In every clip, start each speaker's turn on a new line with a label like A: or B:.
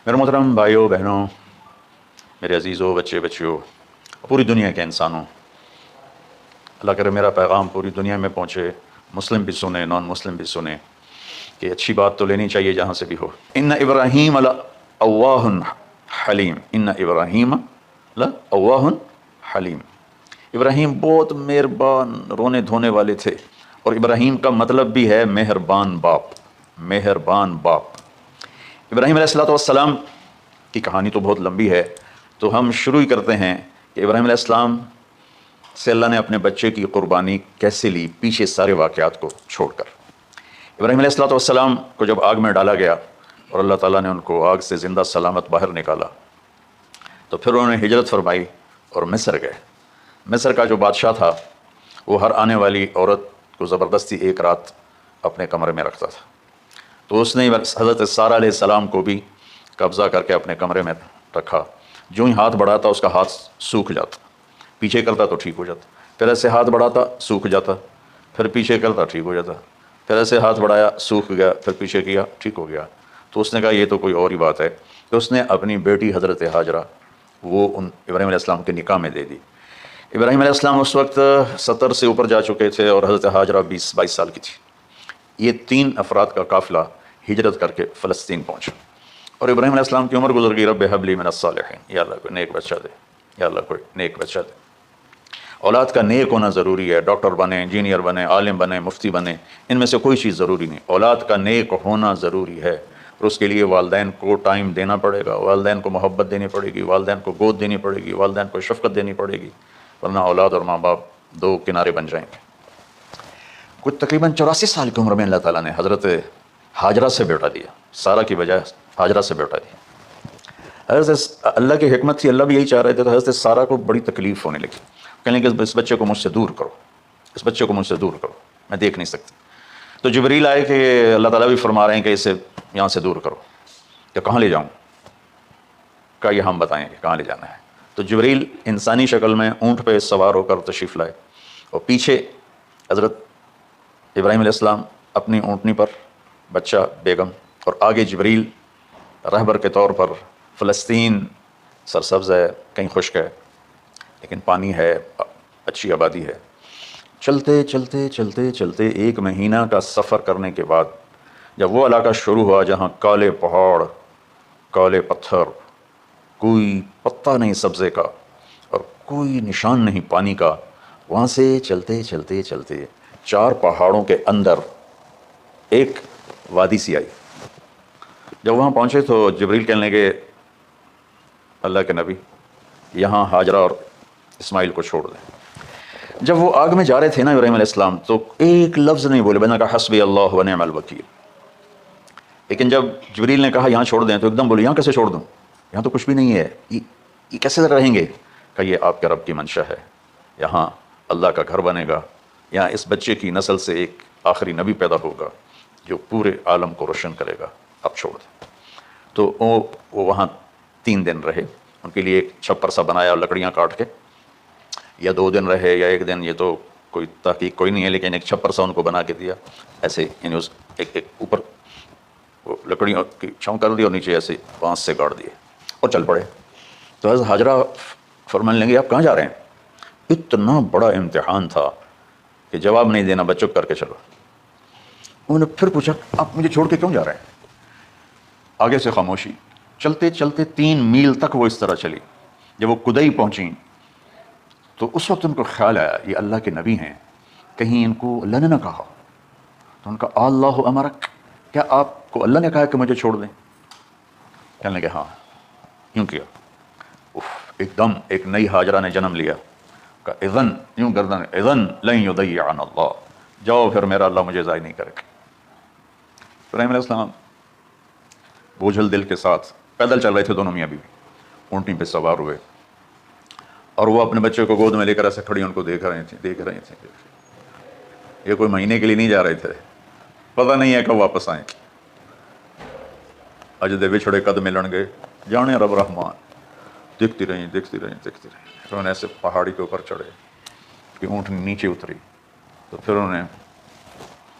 A: میرے محترم بھائیوں بہنوں، میرے عزیزوں، بچے بچیوں، پوری دنیا کے انسانوں، اللہ کرے میرا پیغام پوری دنیا میں پہنچے، مسلم بھی سنیں، نان مسلم بھی سنیں، کہ اچھی بات تو لینی چاہیے جہاں سے بھی ہو۔ ان ابراہیم لأواہ حلیم، ان ابراہیم لأواہ حلیم، ابراہیم بہت مہربان رونے دھونے والے تھے، اور ابراہیم کا مطلب بھی ہے مہربان باپ، مہربان باپ۔ ابراہیم علیہ السلام کی کہانی تو بہت لمبی ہے، تو ہم شروع ہی کرتے ہیں کہ ابراہیم علیہ السلام سے اللہ نے اپنے بچے کی قربانی کیسے لی، پیچھے سارے واقعات کو چھوڑ کر۔ ابراہیم علیہ السلام کو جب آگ میں ڈالا گیا اور اللہ تعالیٰ نے ان کو آگ سے زندہ سلامت باہر نکالا، تو پھر انہوں نے ہجرت فرمائی اور مصر گئے۔ مصر کا جو بادشاہ تھا وہ ہر آنے والی عورت کو زبردستی ایک رات اپنے کمرے میں رکھتا تھا، تو اس نے حضرت سارہ علیہ السلام کو بھی قبضہ کر کے اپنے کمرے میں رکھا۔ جو ہی ہاتھ بڑھاتا اس کا ہاتھ سوکھ جاتا، پیچھے کرتا تو ٹھیک ہو جاتا، پھر ایسے ہاتھ بڑھاتا سوکھ جاتا، پھر پیچھے کرتا ٹھیک ہو جاتا، پھر ایسے ہاتھ بڑھایا سوکھ گیا، پھر پیچھے کیا ٹھیک ہو گیا۔ تو اس نے کہا یہ تو کوئی اور ہی بات ہے، کہ اس نے اپنی بیٹی حضرت ہاجرہ وہ ابراہیم علیہ السلام کے نکاح میں دے دی۔ ابراہیم علیہ السلام اس وقت 70 سے اوپر جا چکے تھے اور حضرت ہاجرہ 22 سال کی تھی۔ یہ 3 افراد کا قافلہ ہجرت کر کے فلسطین پہنچا، اور ابراہیم علیہ السلام کی عمر گزر گئی۔ رب ہب لی من الصالحین، یا اللہ کوئی نیک بچہ دے، یا اللہ کوئی نیک بچہ دے۔ اولاد کا نیک ہونا ضروری ہے، ڈاکٹر بنے، انجینئر بنے، عالم بنے، مفتی بنے، ان میں سے کوئی چیز ضروری نہیں، اولاد کا نیک ہونا ضروری ہے، اور اس کے لیے والدین کو ٹائم دینا پڑے گا، والدین کو محبت دینی پڑے گی، والدین کو گود دینی پڑے گی، والدین کو شفقت دینی پڑے گی، ورنہ اولاد اور ماں باپ دو کنارے بن جائیں گے۔ کچھ تقریباً 84 سال کی عمر میں اللہ تعالیٰ نے حضرت ہاجرہ سے بیٹا دیا، سارہ کی بجائے ہاجرہ سے بیٹا دیا۔ حضرت اللہ کی حکمت تھی، اللہ بھی یہی چاہ رہے تھے، تو حضرت سارہ کو بڑی تکلیف ہونے لگی، کہنے لگے کہ اس بچے کو مجھ سے دور کرو، اس بچے کو مجھ سے دور کرو، میں دیکھ نہیں سکتی۔ تو جبریل آئے کہ اللہ تعالیٰ بھی فرما رہے ہیں کہ اسے یہاں سے دور کرو، کہ کہاں لے جاؤں؟ کہ یہ ہم بتائیں کہ کہاں لے جانا ہے۔ تو جبریل انسانی شکل میں اونٹ پہ سوار ہو کر تشریف لائے، اور پیچھے حضرت ابراہیم علیہ السلام اپنی اونٹنی پر، بچہ بیگم، اور آگے جبریل رہبر کے طور پر۔ فلسطین سرسبز ہے، کہیں خشک ہے لیکن پانی ہے، اچھی آبادی ہے۔ چلتے چلتے چلتے چلتے 1 مہینہ کا سفر کرنے کے بعد جب وہ علاقہ شروع ہوا جہاں کالے پہاڑ، کالے پتھر، کوئی پتا نہیں سبزے کا اور کوئی نشان نہیں پانی کا، وہاں سے چلتے چلتے چلتے 4 پہاڑوں کے اندر ایک وادی سی آئی۔ جب وہاں پہنچے تو جبریل کہنے لگے اللہ کے نبی یہاں ہاجرہ اور اسماعیل کو چھوڑ دیں۔ جب وہ آگ میں جا رہے تھے نا ابراہیم علیہ السلام، تو ایک لفظ نہیں بولے، بنا کہا حسبی اللہ و نعم الوکیل۔ لیکن جب جبریل نے کہا یہاں چھوڑ دیں، تو ایک دم بولے یہاں کیسے چھوڑ دوں، یہاں تو کچھ بھی نہیں ہے، یہ کیسے رہیں گے؟ کہ یہ آپ کے رب کی منشا ہے، یہاں اللہ کا گھر بنے گا، یہاں اس بچے کی نسل سے ایک آخری نبی پیدا ہوگا جو پورے عالم کو روشن کرے گا، اب چھوڑ دیں۔ تو وہ وہاں 3 دن رہے، ان کے لیے ایک چھپر سا بنایا لکڑیاں کاٹ کے، یا 2 دن رہے یا 1 دن، یہ تو کوئی تحقیق کوئی نہیں ہے، لیکن ایک چھپر سا ان کو بنا کے دیا، ایسے یعنی اس ایک اوپر وہ لکڑیوں کی چھاؤں کر دی اور نیچے ایسے بانس سے گاڑ دیے اور چل پڑے۔ تو حضرت ہاجرہ فرمانے لگے آپ کہاں جا رہے ہیں؟ اتنا بڑا امتحان تھا کہ جواب نہیں دینا، بس چپ کر کے چلو۔ انہوں نے پھر پوچھا آپ مجھے چھوڑ کے کیوں جا رہے ہیں؟ آگے سے خاموشی۔ چلتے چلتے 3 میل تک وہ اس طرح چلی۔ جب وہ کدئی پہنچیں تو اس وقت ان کو خیال آیا یہ اللہ کے نبی ہیں، کہیں ان کو اللہ نے نہ کہا؟ تو ان کا اللہ امرک، کیا آپ کو اللہ نے کہا کہ مجھے چھوڑ دیں؟ کہنے لگے ہاں، یوں کیا۔ ایک دم ایک نئی ہاجرہ نے جنم لیا، کہ اذن، یوں گردن، اذن لن یضیعنا اللہ، جاؤ پھر میرا اللہ مجھے ضائع نہیں کرے گا۔ ابراہیم علیہ السلام بوجھل دل کے ساتھ پیدل چل رہے تھے، دونوں میاں بیوی اونٹنی پہ سوار ہوئے، اور وہ اپنے بچے کو گود میں لے کر ایسے کھڑی ان کو دیکھ رہے تھے۔ یہ کوئی مہینے کے لیے نہیں جا رہے تھے، پتہ نہیں ہے کب واپس آئیں۔ اج دے بچھڑے قد ملن گے، جانے رب رحمان۔ دیکھتی رہیں۔ پھر انہیں ایسے پہاڑی کے اوپر چڑھے کہ اونٹنی نیچے اتری، تو پھر انہیں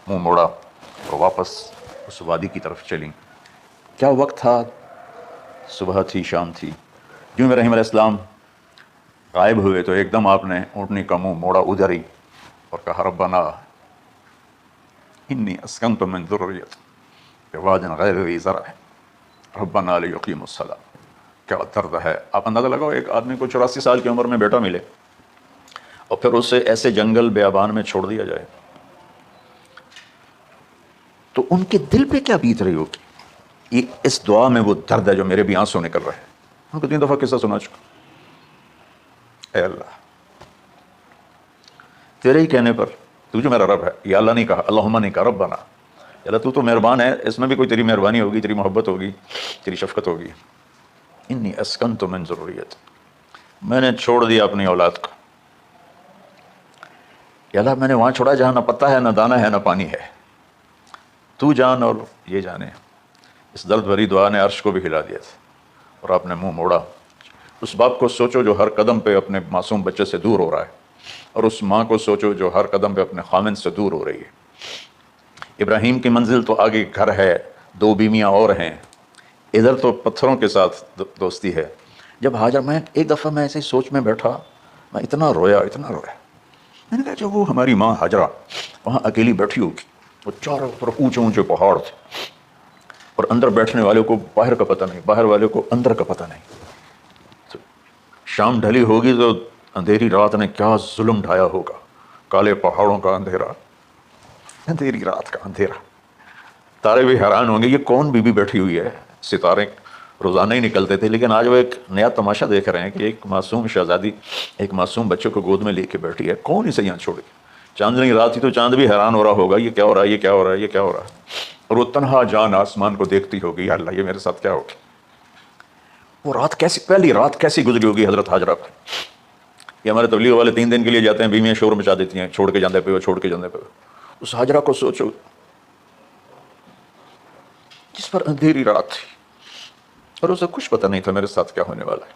A: منہ موڑا اور واپس اس وادی کی طرف چلیں۔ کیا وقت تھا صبح تھی شام تھی، جو ابراہیم علیہ السلام غائب ہوئے تو ایک دم آپ نے اونٹنی کا منہ موڑا ادھر ہی اور کہا ربنا انی اسکنت من ذریتی بواد غیر ذی زرع ربنا لیقیموا الصلاۃ. کیا درد ہے. آپ اندازہ لگاؤ ایک آدمی کو 84 سال کی عمر میں بیٹا ملے اور پھر اسے ایسے جنگل بیابان میں چھوڑ دیا جائے تو ان کے دل پہ کیا بیت رہی ہوگی. یہ اس دعا میں وہ درد ہے جو میرے بھی آنسوں نکل رہے ہیں. ان کو 3 دفعہ قصہ سنا چکا. اے اللہ تیرے ہی کہنے پر تو جو میرا رب ہے. یا اللہ نہیں کہا، اللہم نہیں کہا، ربنا. یا اللہ تو مہربان ہے، اس میں بھی کوئی تیری مہربانی ہوگی، تیری محبت ہوگی، تیری شفقت ہوگی. انی اسکنت من ذریتی، میں نے چھوڑ دیا اپنی اولاد کو. یا اللہ میں نے وہاں چھوڑا جہاں نہ پتہ ہے، نہ دانہ ہے، نہ پانی ہے. تو جان اور یہ جانے. اس درد بھری دعا نے عرش کو بھی ہلا دیا تھا اور آپ نے منہ موڑا. اس باپ کو سوچو جو ہر قدم پہ اپنے معصوم بچے سے دور ہو رہا ہے، اور اس ماں کو سوچو جو ہر قدم پہ اپنے خامند سے دور ہو رہی ہے. ابراہیم کی منزل تو آگے گھر ہے، 2 بیویاں اور ہیں، ادھر تو پتھروں کے ساتھ دوستی ہے. جب ہاجر، میں ایک دفعہ میں ایسے سوچ میں بیٹھا، میں اتنا رویا. میں نے کہا جب وہ ہماری ماں ہاجرہ وہاں اکیلی بیٹھی ہوگی، وہ چاروں طرف اونچے اونچے پہاڑ تھے اور اندر بیٹھنے والے کو باہر کا پتہ نہیں، باہر والے کو اندر کا پتہ نہیں. تو شام ڈھلی ہوگی تو اندھیری رات نے کیا ظلم ڈھایا ہوگا. کالے پہاڑوں کا اندھیرا، اندھیری رات کا اندھیرا. تارے بھی حیران ہوں گے یہ کون بی بی بیٹھی ہوئی ہے. ستارے روزانہ ہی نکلتے تھے، لیکن آج وہ ایک نیا تماشا دیکھ رہے ہیں کہ ایک معصوم شہزادی ایک معصوم بچے کو گود میں لے کے بیٹھی ہے. کون اسے یہاں چھوڑے. چاندنی رات تھی تو چاند بھی حیران ہو رہا ہوگا یہ کیا ہو رہا ہے، یہ کیا ہو رہا ہے، یہ کیا ہو رہا ہے. اور وہ تنہا جان آسمان کو دیکھتی ہوگی، یا اللہ یہ میرے ساتھ کیا ہوگی. وہ رات کیسی، پہلی رات کیسی گزری ہوگی حضرت ہاجرہ پر. یہ ہمارے تبلیغ والے 3 دن کے لیے جاتے ہیں، بیویاں شور مچا دیتی ہیں، چھوڑ کے جاندے پہ، چھوڑ کے جاندے پہ. اس ہاجرہ کو سوچو جس پر اندھیری رات تھی اور اسے کچھ پتہ نہیں تھا میرے ساتھ کیا ہونے والا ہے.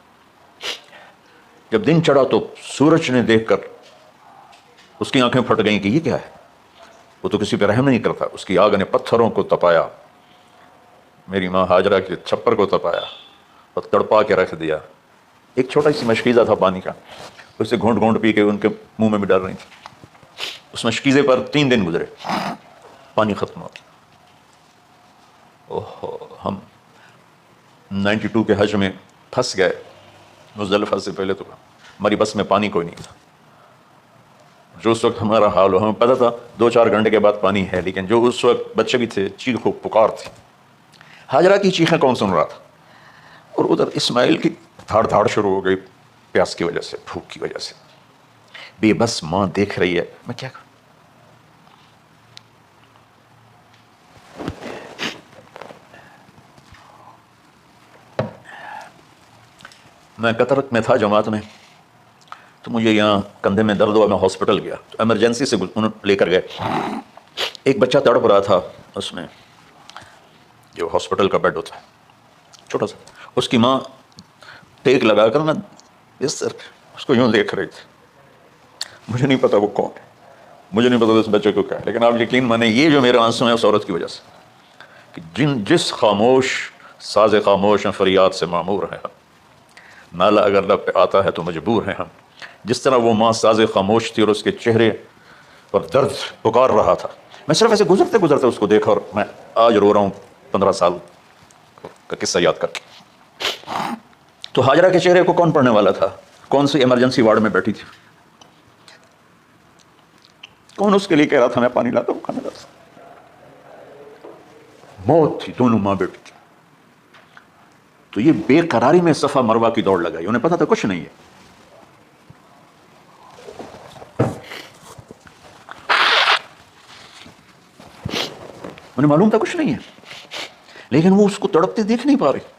A: جب دن چڑھا تو سورج نے دیکھ کر اس کی آنکھیں پھٹ گئیں کہ یہ کیا ہے. وہ تو کسی پہ رحم نہیں کرتا. اس کی آگ نے پتھروں کو تپایا، میری ماں ہاجرہ کے چھپر کو تپایا اور تڑپا کے رکھ دیا. ایک چھوٹا سی مشکیزہ تھا پانی کا، اسے گھونٹ گھونٹ پی کے ان کے منہ میں بھی ڈال رہی تھی. اس مشکیزے پر 3 دن گزرے، پانی ختم ہو گیا. ہم 92 کے حج میں پھنس گئے. مزدلفہ سے پہلے تو ہماری بس میں پانی کوئی نہیں تھا. جو اس وقت ہمارا حال ہو، ہمیں پتہ تھا 2-4 گھنٹے کے بعد پانی ہے، لیکن جو اس وقت بچے بھی تھے، چیخ و پکار تھی. ہاجرہ کی چیخیں کون سن رہا تھا؟ اور ادھر اسماعیل کی دھاڑ دھاڑ شروع ہو گئی، پیاس کی وجہ سے، بھوک کی وجہ سے. بے بس ماں دیکھ رہی ہے، میں کیا کروں. میں قطر میں تھا جماعت میں، تو مجھے یہاں کندھے میں درد ہوا. میں ہاسپٹل گیا تو ایمرجنسی سے انہوں لے کر گئے. ایک بچہ تڑپ رہا تھا اس میں، جو ہاسپٹل کا بیڈ ہوتا ہے چھوٹا سا. اس کی ماں ٹیک لگا کر نا بستر پہ اس کو یوں دیکھ رہی تھی. مجھے نہیں پتا وہ کون ہے، مجھے نہیں پتا اس بچے کو کیا ہے، لیکن آپ یقین مانیں یہ جو میرے آنسو ہیں اس عورت کی وجہ سے، کہ جس خاموش ساز خاموش ہیں فریاد سے معمور ہیں ہم. نالا اگر لب پہ آتا ہے تو مجبور ہیں ہم. جس طرح وہ ماں ساز خاموش تھی اور اس کے چہرے پر درد پکار رہا تھا. میں صرف ایسے گزرتے گزرتے اس کو دیکھا اور میں آج رو رہا ہوں 15 سال کا قصہ یاد کر کے. تو ہاجرہ کے چہرے کو کون پڑھنے والا تھا؟ کون سی ایمرجنسی وارڈ میں بیٹھی تھی؟ کون اس کے لیے کہہ رہا تھا میں پانی لاتا ہوں، کھانا لاتا ہوں؟ موت تھی، دونوں ماں بیٹی تھی. تو یہ بے قراری میں صفا مروہ کی دوڑ لگائی. انہیں پتا تھا کچھ نہیں ہے. انہیں معلوم تھا کچھ نہیں ہے، لیکن وہ اس کو تڑپتے دیکھ نہیں پا رہے.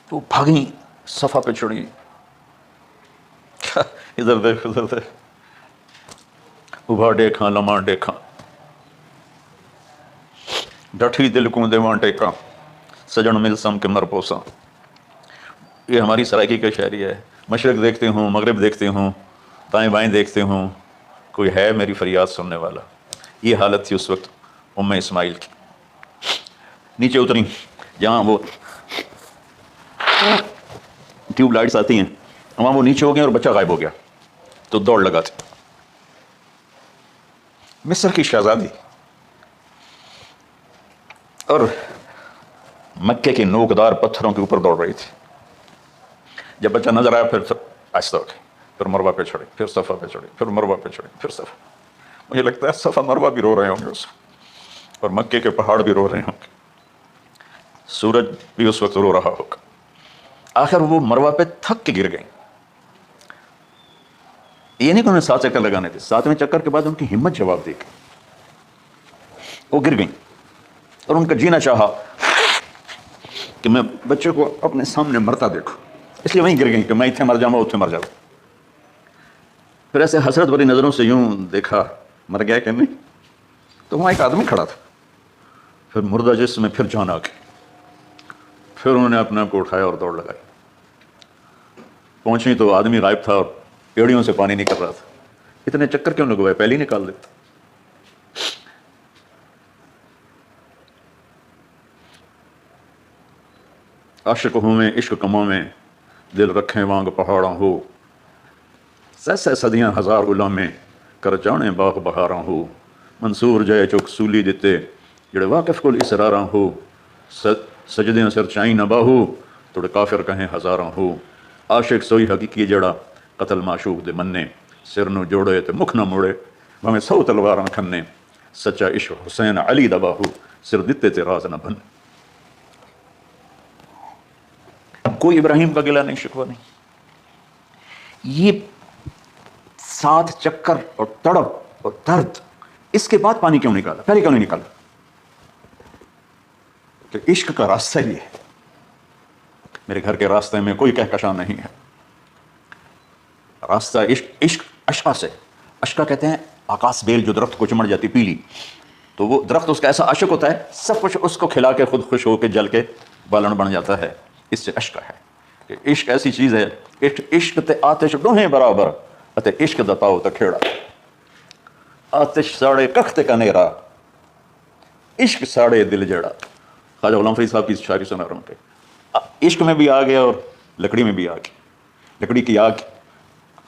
A: تو بھاگیں، صفا پہ چڑھی، ادھر دیکھ ادھر دیکھ، ابھا دیکھاں لمحہ دیکھاں، ڈٹھی دل کو دیواں ٹیکاں، سجن مل سم کے مر پوساں. یہ ہماری سرائکی کا شاعری ہے. مشرق دیکھتے ہوں، مغرب دیکھتے ہوں، دائیں بائیں دیکھتے ہوں، کوئی ہے میری فریاد سننے والا. یہ حالت تھی اس وقت اسماعیل کی. نیچے اتری جہاں وہ ٹیوب لائٹس آتی ہیں وہاں، وہ نیچے ہو گئے اور بچہ غائب ہو گیا، تو دوڑ لگاتے. مصر کی شہزادی اور مکے کے نوکدار پتھروں کے اوپر دوڑ رہی تھی. جب بچہ نظر آیا پھر آہستہ ہو گئی، پھر مروہ پہ چڑھی، پھر صفا پہ چڑھی، پھر مروہ پہ چڑھی، پھر صفا. مجھے لگتا ہے صفا مروہ بھی رو رہے ہوں گے اس اور مکے کے پہاڑ بھی رو رہے ہوں گے، سورج بھی اس وقت رو رہا ہوگا. آخر وہ مروہ پہ تھک کے گر گئیں. یہ نہیں کہ انہیں 7 چکر لگانے تھے، 7ویں چکر کے بعد ان کی ہمت جواب دے گئی، وہ گر گئیں اور ان کا جینا چاہا کہ میں بچے کو اپنے سامنے مرتا دیکھوں، اس لیے وہیں گر گئیں کہ میں اتنے مر جاؤں اتنے مر جاؤں. پھر ایسے حسرت بھری نظروں سے یوں دیکھا مر گیا کہ نہیں، تو وہاں ایک آدمی کھڑا تھا. پھر مردہ جسم میں پھر جان آ گئی. پھر انہوں نے اپنے آپ کو اٹھایا اور دوڑ لگائی. پہنچی تو آدمی غائب تھا اور پیڑیوں سے پانی نکل رہا تھا. اتنے چکر کیوں لگوائے، پہلے ہی نکال دیتا. عاشق ہوں میں عشق کماں میں دل رکھیں وانگ پہاڑاں ہو، سہ صدیاں ہزار غلامیں کر جانے باغ بہاراں ہو. منصور جائے چک سولی دیتے جڑے واقف کل اسراراں ہو، سجدیاں سر چائیں نہ باہو توڑے کافر کہیں ہزاراں ہو. عاشق سوئی حقیقی جڑا قتل معشوق دے مننے، سر نو جوڑے تے مکھ نہ موڑے بھویں 100 تلواراں کھنے. سچا عشق حسین علی دا باہو سر دتے تے راز نہ بن. کوئی ابراہیم کا گلہ نہیں، شکوہ نہیں. یہ 7 چکر اور تڑپ اور درد، اس کے بعد پانی کیوں نکالا، پہلے کیوں نہیں نکالا؟ کہ عشق کا راستہ یہ ہے. میرے گھر کے راستے میں کوئی کہکشاں نہیں ہے. راستہ عشق اشقا سے. اشقا کہتے ہیں آکاس بیل جو درخت کو چمڑ جاتی پیلی، تو وہ درخت اس کا ایسا عاشق ہوتا ہے سب کچھ اس کو کھلا کے خود خوش ہو کے جل کے بالن بن جاتا ہے. اس سے اشقا ہے کہ عشق ایسی چیز ہے، عشق تے آتش ڈوہیں برابر اتے عشق دا پاؤ تے کھیڑا. آتش ساڑے کخت کا نیرا، عشق ساڑے دل جڑا. خواجہ غلام فرید صاحب کی شاعری سنا رہا ہوں کہ عشق میں بھی آ گیا اور لکڑی میں بھی آ گیا. لکڑی کی آگ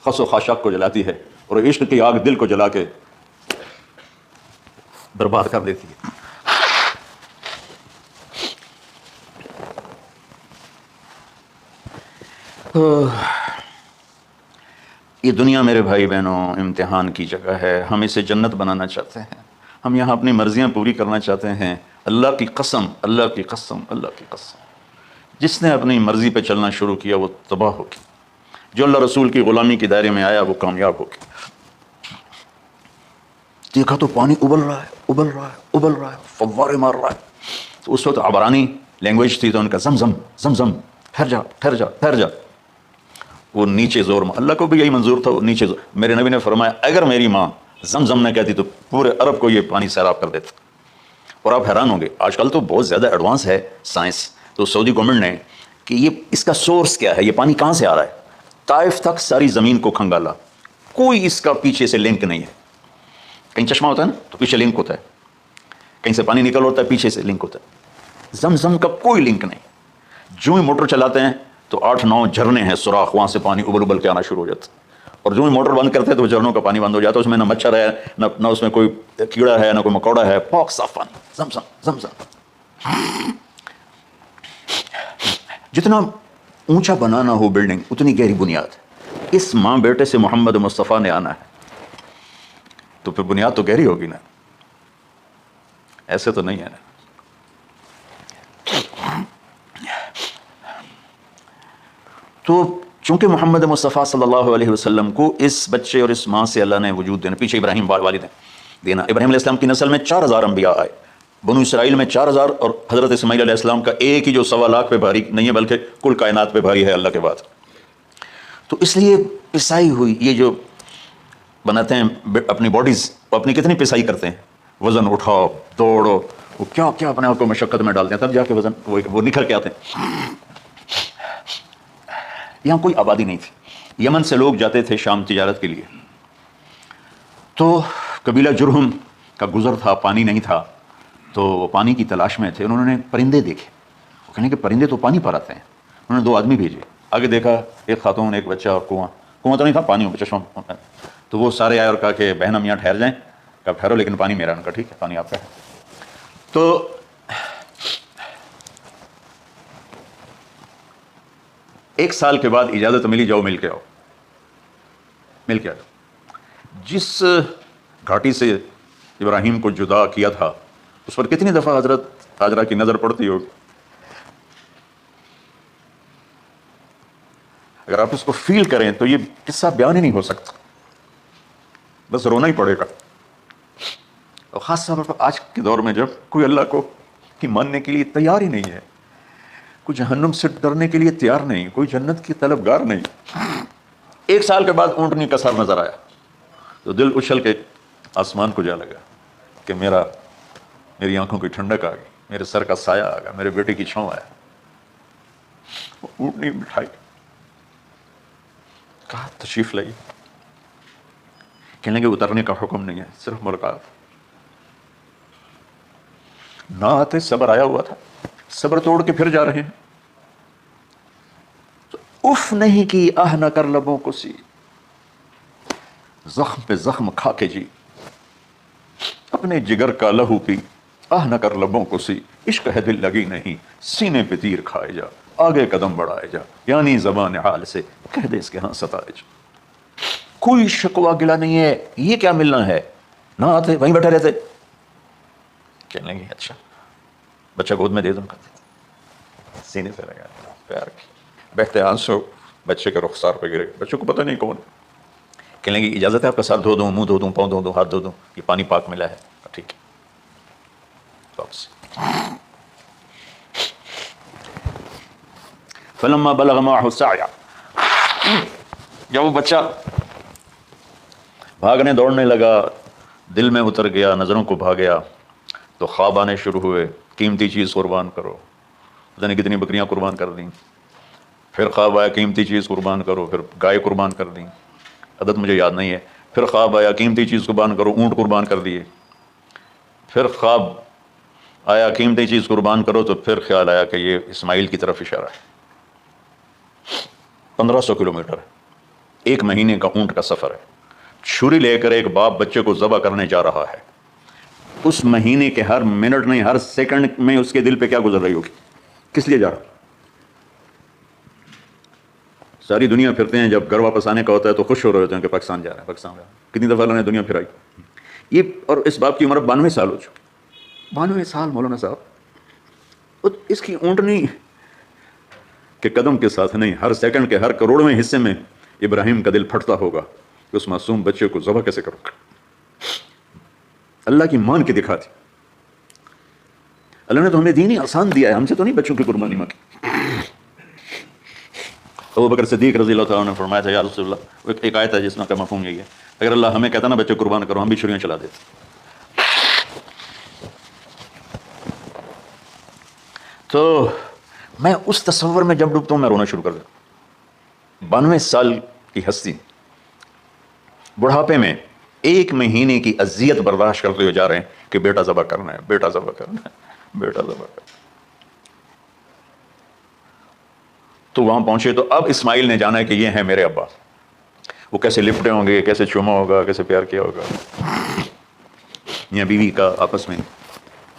A: خس و خاشاک کو جلاتی ہے اور عشق کی آگ دل کو جلا کے برباد کر دیتی ہے. یہ دنیا میرے بھائی بہنوں امتحان کی جگہ ہے. ہم اسے جنت بنانا چاہتے ہیں، ہم یہاں اپنی مرضیاں پوری کرنا چاہتے ہیں. اللہ کی قسم، اللہ کی قسم، اللہ کی قسم، جس نے اپنی مرضی پہ چلنا شروع کیا وہ تباہ ہو گیا. جو اللہ رسول کی غلامی کے دائرے میں آیا وہ کامیاب ہو گیا. دیکھا تو پانی ابل رہا ہے، ابل رہا ہے، ابل رہا ہے، فوارے مار رہا ہے. تو اس وقت عبرانی لینگویج تھی تو ان کا زمزم زمزم، ٹھہر جا ٹھہر جا ٹھہر جا. وہ نیچے زور میں، اللہ کو بھی یہی منظور تھا، وہ نیچے زور. میرے نبی نے فرمایا اگر میری ماں زمزم نہ کہتی تو پورے عرب کو یہ پانی سیراب کر دیتا. اور آپ حیران ہوں گے، آج کل تو بہت زیادہ ایڈوانس ہے سائنس. تو سعودی گورنمنٹ نے کہ یہ اس کا سورس کیا ہے، یہ پانی کہاں سے آ رہا ہے. طائف تک ساری زمین کو کھنگالا، کوئی اس کا پیچھے سے لنک نہیں ہے. کہیں چشمہ ہوتا ہے نا تو پیچھے لنک ہوتا ہے، کہیں سے پانی نکل ہوتا ہے پیچھے سے لنک ہوتا ہے. زمزم کا کوئی لنک نہیں. جو ہی موٹر چلاتے ہیں تو 8-9 جھرنے ہیں سوراخ، وہاں سے پانی ابل ابل کے آنا شروع ہو جاتا ہے. اور جو ہی موٹر بند کرتے ہیں تو جھرنوں کا پانی بند ہو جاتا ہے. اس میں نہ مچھر ہے، نہ اس میں کوئی کیڑا ہے، نہ کوئی مکوڑا ہے، پاک صاف پانی. زمزم زمزم. جتنا اونچا بنانا ہو بلڈنگ اتنی گہری بنیاد. اس ماں بیٹے سے محمد مصطفیٰ نے آنا ہے تو پھر بنیاد تو گہری ہوگی نا، ایسے تو نہیں ہے نا. تو چونکہ محمد مصطفیٰ صلی اللہ علیہ وسلم کو اس بچے اور اس ماں سے اللہ نے وجود دینا، پیچھے ابراہیم والد دینا. ابراہیم علیہ السلام کی نسل میں 4000 انبیاء آئے. بنو اسرائیل میں 4000 اور حضرت اسماعیل علیہ السلام کا ایک ہی جو 1.25 لاکھ پہ بھاری نہیں ہے بلکہ کل کائنات پہ بھاری ہے اللہ کے بعد. تو اس لیے پسائی ہوئی یہ جو بناتے ہیں اپنی باڈیز، اپنی کتنی پسائی کرتے ہیں، وزن اٹھاؤ دوڑو، وہ کیا کیا اپنے آپ کو مشقت میں ڈالتے ہیں تب جا کے وزن وہ نکھر کے آتے ہیں. یہاں کوئی آبادی نہیں تھی. یمن سے لوگ جاتے تھے شام تجارت کے لیے، تو قبیلہ جرہم کا گزر تھا، پانی نہیں تھا تو وہ پانی کی تلاش میں تھے. انہوں نے پرندے دیکھے، وہ کہنے کہ پرندے تو پانی پر آتے ہیں. انہوں نے 2 آدمی بھیجے، آگے دیکھا ایک خاتون ایک بچہ اور کنواں تو نہیں تھا، پانی چشمہ، تو وہ سارے آئے اور کہا کہ بہن ہم یہاں ٹھہر جائیں، کہا ٹھہرو لیکن پانی میرا، ان کا ٹھیک ہے پانی آپ کا ہے۔ تو ایک سال کے بعد اجازت ملی، جاؤ مل کے آؤ، مل کے آؤ۔ جس گھاٹی سے ابراہیم کو جدا کیا تھا اس پر کتنی دفعہ حضرت ہاجرہ کی نظر پڑتی ہوگی؟ اگر آپ اس کو فیل کریں تو یہ قصہ بیان ہی نہیں ہو سکتا، بس رونا ہی پڑے گا۔ اور خاص طور پر آج کے دور میں جب کوئی اللہ کو کی ماننے کے لیے تیار ہی نہیں ہے، کوئی جہنم سے ڈرنے کے لیے تیار نہیں، کوئی جنت کی طلبگار نہیں۔ 1 سال کے بعد اونٹنی کا سر نظر آیا تو دل اچھل کے آسمان کو جا لگا کہ میری آنکھوں کی ٹھنڈک آ گئی، میرے سر کا سایہ آ گیا، میرے بیٹے کی چھاؤں آیا۔ اونٹنی بٹھائی، کہا تشریف لائیے، کہنے کے اترنے کا حکم نہیں ہے، صرف ملاقات۔ نہ آتے صبر آیا ہوا تھا، صبر توڑ کے پھر جا رہے ہیں، تو اف نہیں کی آہ نہ کر لبوں کو سی، زخم پہ زخم کھا کے جی، اپنے جگر کا لہو پی، آہ نہ کر لبوں کو سی، عشق ہے دل لگی نہیں، سینے پہ تیر کھائے جا، آگے قدم بڑھائے جا، یعنی زبان حال سے کہہ دے اس کے ہاں ستائے جا۔ کوئی شکوہ گلا نہیں ہے، یہ کیا ملنا ہے، نہ آتے وہیں بیٹھے رہتے، کہنے لگے اچھا بچہ گود میں دے دوں، سینے سے لگا پیار کی، بہتے آنسو بچے کے رخسار پہ گرے، بچوں کو پتہ نہیں کون، کہنے لگی اجازت ہے آپ کا سر دھو دوں، منہ دھو دوں، پاؤں دھو دوں، ہاتھ دھو دوں، یہ پانی پاک ملا ہے، ٹھیک ہے واپس۔ فلما بلغ معه السعي، جب وہ بچہ بھاگنے دوڑنے لگا، دل میں اتر گیا، نظروں کو بھا گیا، تو خواب آنے شروع ہوئے، قیمتی چیز قربان کرو، پتہ نہیں کتنی بکریاں قربان کر دیں، پھر خواب آیا قیمتی چیز قربان کرو، پھر گائے قربان کر دیں، عدد مجھے یاد نہیں ہے، پھر خواب آیا قیمتی چیز قربان کرو، اونٹ قربان کر دیے، پھر خواب آیا قیمتی چیز قربان کرو، تو پھر خیال آیا کہ یہ اسماعیل کی طرف اشارہ ہے۔ 1500 کلومیٹر ہے، 1 مہینے کا اونٹ کا سفر ہے، چھری لے کر ایک باپ بچے کو ذبح کرنے جا رہا ہے، اس مہینے کے ہر منٹ نہیں ہر سیکنڈ میں اس کے دل پہ کیا گزر رہی ہوگی، کس لیے جا رہا؟ ساری دنیا پھرتے ہیں، جب گھر واپس آنے کا ہوتا ہے تو خوش ہو رہے ہوتے ہیں کہ پاکستان جا رہا ہے، پاکستان جا رہا ہے۔ کتنی دفعہ اللہ نے دنیا پھرائی، یہ اور اس باپ کی عمر 92 سال ہو چکی، 92 سال مولانا صاحب، اور اس کی اونٹنی کے قدم کے ساتھ نہیں، ہر سیکنڈ کے ہر کروڑویں حصے میں ابراہیم کا دل پھٹتا ہوگا کہ اس معصوم بچے کو ذبح کیسے کروں، اللہ کی مان کے دکھا دی۔ اللہ نے تو ہمیں دین ہی آسان دیا ہے، ہم سے تو نہیں بچوں کی قربانی مانگی۔ ابو بکر صدیق رضی اللہ تعالیٰ نے فرمایا تھا یا رسول اللہ، ایک آیت ہے جس میں کا مفہوم یہی ہے، اگر اللہ ہمیں کہتا نا بچے قربان کرو، ہم بھی چھریاں چلا دیتے۔ تو میں اس تصور میں جب ڈوبتا ہوں میں رونا شروع کر دیتا۔ 92 سال کی ہستی بڑھاپے میں 1 مہینے کی اذیت برداشت کرتے ہوئے جا رہے ہیں کہ بیٹا ذبح کرنا ہے، بیٹا ذبح کرنا ہے، بیٹا ذبح کرنا ہے۔ تو وہاں پہنچے تو اب اسماعیل نے جانا ہے کہ یہ ہیں میرے ابا، وہ کیسے لپٹے ہوں گے، کیسے چوما ہوگا، کیسے پیار کیا ہوگا، یا بیوی کا آپس میں،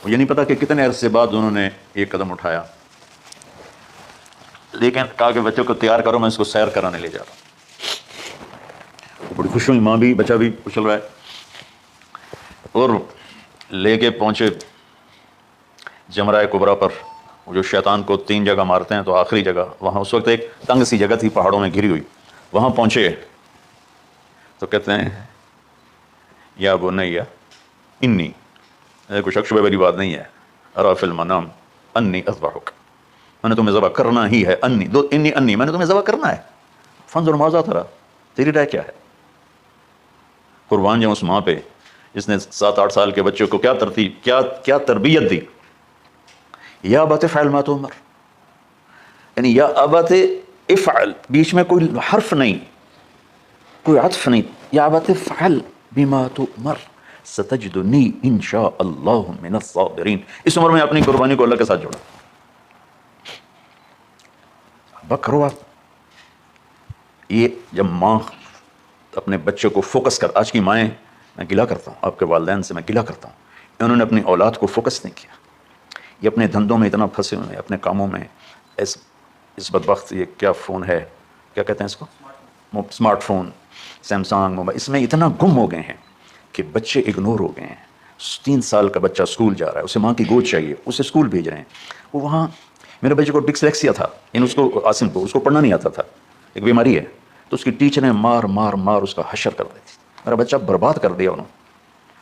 A: یہ نہیں پتا کہ کتنے عرصے بعد انہوں نے ایک قدم اٹھایا، لیکن کہا کہ بچوں کو تیار کرو، میں اس کو سیر کرانے لے جا رہا ہوں۔ بڑی خوش ہوئی، ماں بھی بچہ بھی اچھل رہا ہے، اور لے کے پہنچے جمرہ کبریٰ پر، وہ جو شیطان کو 3 جگہ مارتے ہیں، تو آخری جگہ وہاں اس وقت ایک تنگ سی جگہ تھی پہاڑوں میں گھری ہوئی، وہاں پہنچے تو کہتے ہیں یا بنیا انی، کوئی شک شبہ والی بات نہیں ہے، ارا فی المنام انی اذبحک، میں نے تمہیں ذبح کرنا ہی ہے، انی میں نے تمہیں ذبح کرنا ہے، فانظر ماذا تری، تیری رائے کیا ہے؟ قربان جاؤں اس ماں پہ جس نے 7-8 سال کے بچے کو کیا تربیت دی، یا ابت افعل ما تؤمر، یعنی یا ابت افعل، بیچ میں کوئی حرف نہیں، کوئی عطف نہیں، یا ابت افعل بما تؤمر ستجدنی ان شاء اللہ من الصابرین۔ اس عمر میں اپنی قربانی کو اللہ کے ساتھ جوڑا، وقت کرو آپ. یہ جب ماں اپنے بچے کو فوکس کر، آج کی مائیں، میں گلہ کرتا ہوں آپ کے والدین سے، میں گلہ کرتا ہوں، انہوں نے اپنی اولاد کو فوکس نہیں کیا. یہ اپنے دھندوں میں اتنا پھنسے ہوئے ہیں، اپنے کاموں میں. اس بدبخت یہ کیا فون ہے، کیا کہتے ہیں اس کو، اسمارٹ فون، سیمسنگ موبائل، اس میں اتنا گم ہو گئے ہیں کہ بچے اگنور ہو گئے ہیں. 3 سال کا بچہ اسکول جا رہا ہے، اسے ماں کی گود چاہیے، اسے اسکول بھیج رہے ہیں. وہ وہاں میرے بچے کو ڈسلیکسیا تھا، اس کو عاصم کو، اس کو پڑھنا نہیں آتا تھا، ایک بیماری ہے. تو اس کی ٹیچریں مار مار مار اس کا حشر کر دیتی. میرا بچہ برباد کر دیا انہوں.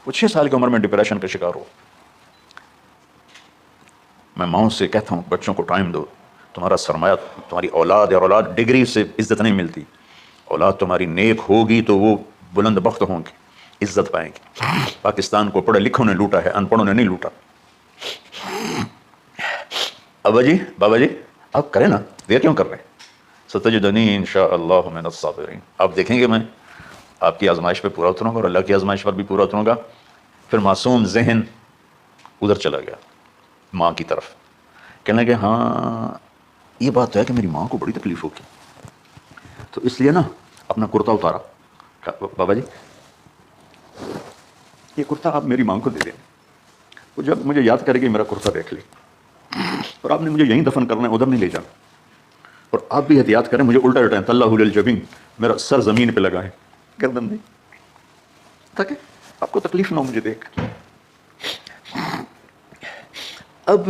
A: وہ 6 سال کی عمر میں ڈپریشن کا شکار ہو. میں ماؤں سے کہتا ہوں بچوں کو ٹائم دو. تمہارا سرمایہ تمہاری اولاد ہے، اور اولاد ڈگری سے عزت نہیں ملتی. اولاد تمہاری نیک ہوگی تو وہ بلند بخت ہوں گی، عزت پائیں گے. پاکستان کو پڑھے لکھوں نے لوٹا ہے، ان پڑھوں نے نہیں لوٹا. ابا جی، بابا جی، آپ کریں نا، دیر کیوں کر رہے ہیں؟ ستجدنی انشاءاللہ من الصابرین. آپ دیکھیں گے میں آپ کی آزمائش پہ پورا اتروں گا، اور اللہ کی آزمائش پر بھی پورا اتروں گا. پھر معصوم ذہن ادھر چلا گیا ماں کی طرف، کہنے لگے ہاں یہ بات تو ہے کہ میری ماں کو بڑی تکلیف ہوگی، تو اس لیے نا اپنا کرتا اتارا. بابا جی یہ کرتا آپ میری ماں کو دے دیں. وہ جب مجھے یاد کرے گی میرا کرتا دیکھ لے، اور آپ نے مجھے یہیں دفن کرنا ہے، ادھر نہیں لے جانا. اور آپ بھی احتیاط کریں، مجھے الٹا الٹائیں، طلّہ للجبین، میرا سر زمین پہ لگائیں، گردن نہیں، تاکہ آپ کو تکلیف نہ ہو مجھے دیکھ. اب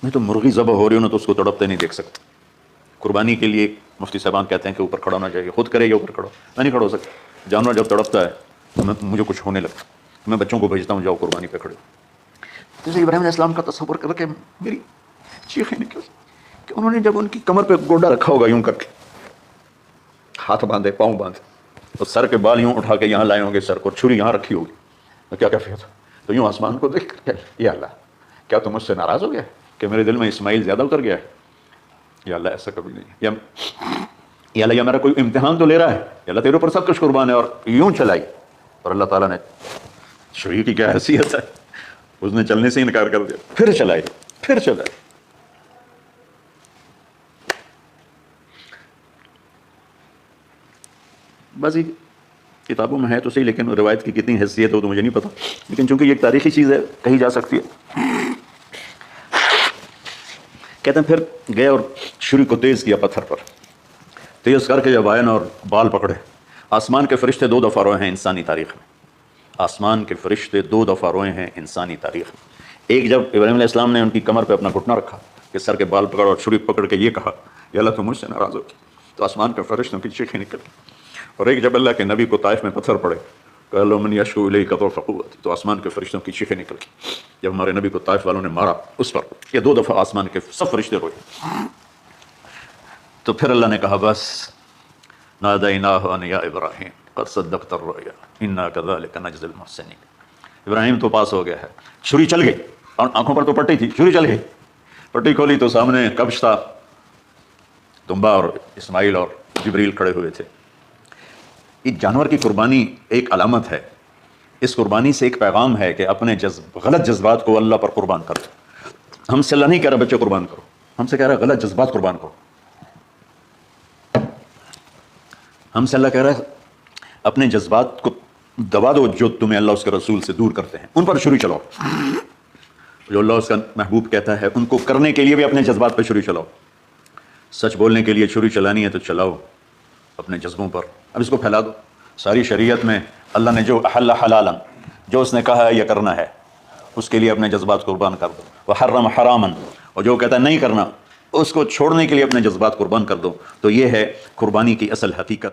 A: میں تو مرغی ذبح ہو رہی ہوں نا، تو اس کو تڑپتے نہیں دیکھ سکتا. قربانی کے لیے مفتی صاحبان کہتے ہیں کہ اوپر کھڑا ہونا چاہیے، خود کرے یا اوپر کھڑا، میں نہیں کھڑا ہو سکتا. جانور جب تڑپتا ہے تو مجھے کچھ ہونے لگتا. میں بچوں کو بھیجتا ہوں جاؤ قربانی پہ کھڑے. جیسے ابراہیم علیہ السلام کا تصور کر کے میری چیخیں نکل کہ انہوں نے جب ان کی کمر پہ گوڈا رکھا ہوگا یوں کر کے، ہاتھ باندھے، پاؤں باندھے، تو سر کے بال یوں اٹھا کے یہاں لائے ہوں گے، سر کو چھری یہاں رکھی ہوگی، تو کیا کیفیت تھا؟ تو یوں آسمان کو دیکھ کر یا اللہ کیا تم مجھ سے ناراض ہو گیا کہ میرے دل میں اسماعیل زیادہ اتر گیا ہے؟ یا اللہ ایسا کبھی نہیں. یا اللہ یہ میرا کوئی امتحان تو لے رہا ہے، یا اللہ تیرے اوپر سب کچھ قربان ہے. اور یوں چلائی، اور اللہ تعالیٰ نے، چھری کی کیا حیثیت ہے، اس نے چلنے سے انکار کر دیا، پھر چلائی، پھر چلائی. بس یہ کتابوں میں ہے تو صحیح، لیکن روایت کی کتنی حیثیت ہو تو مجھے نہیں پتا. لیکن چونکہ یہ ایک تاریخی چیز ہے، کہی جا سکتی ہے. کہتے ہیں پھر گئے اور چھری کو تیز کیا پتھر پر، تیز کر کے جب آئے نا اور بال پکڑے. آسمان کے فرشتے 2 دفعہ روئے ہیں انسانی تاریخ میں. آسمان کے فرشتے 2 دفعہ روئے ہیں انسانی تاریخ میں. ایک جب ابراہیم علیہ السلام نے ان کی کمر پہ اپنا گھٹنا رکھا کہ سر کے بال پکڑ، اور چھری پکڑ کے یہ کہا یا اللہ تم مجھ سے ناراض ہوگی، تو آسمان کے فرشتوں کی چیخیں نکل گئی. اور ایک جب اللہ کے نبی کو طائف میں پتھر پڑے، قالوا من یشکو الیک ضعف قوتی، تو آسمان کے فرشتوں کی چیخیں نکل گئی. جب ہمارے نبی کو طائف والوں نے مارا اس پر، یہ 2 دفعہ آسمان کے سب فرشتے روئے. تو پھر اللہ نے کہا بس، نادیناہ ان یا ابراہیم قد صدقت الرؤیا انا کذلک نجزی المحسنین. ابراہیم تو پاس ہو گیا ہے. چھری چل گئی، اور آنکھوں پر تو پٹی تھی، چھری چل گئی. پٹی کھولی تو سامنے کبش تھا، دمبا، اور اسماعیل اور جبریل کھڑے ہوئے تھے. ایک جانور کی قربانی ایک علامت ہے. اس قربانی سے ایک پیغام ہے کہ اپنے غلط جذبات کو اللہ پر قربان کر دو. ہم سے اللہ نہیں کہہ رہا بچے قربان کرو، ہم سے کہہ رہا ہے غلط جذبات قربان کرو. ہم سے اللہ کہہ رہا ہے اپنے جذبات کو دبا دو جو تمہیں اللہ اس کے رسول سے دور کرتے ہیں، ان پر چھری چلاؤ. جو اللہ اس کا محبوب کہتا ہے ان کو کرنے کے لیے بھی اپنے جذبات پہ چھری چلاؤ. سچ بولنے کے لیے چھری چلانی ہے تو چلاؤ اپنے جذبوں پر. اب اس کو پھیلا دو. ساری شریعت میں اللہ نے جو احل حلالا، جو اس نے کہا ہے یہ کرنا ہے، اس کے لیے اپنے جذبات قربان کر دو. وحرم حراما، اور جو کہتا ہے نہیں کرنا، اس کو چھوڑنے کے لیے اپنے جذبات قربان کر دو. تو یہ ہے قربانی کی اصل حقیقت.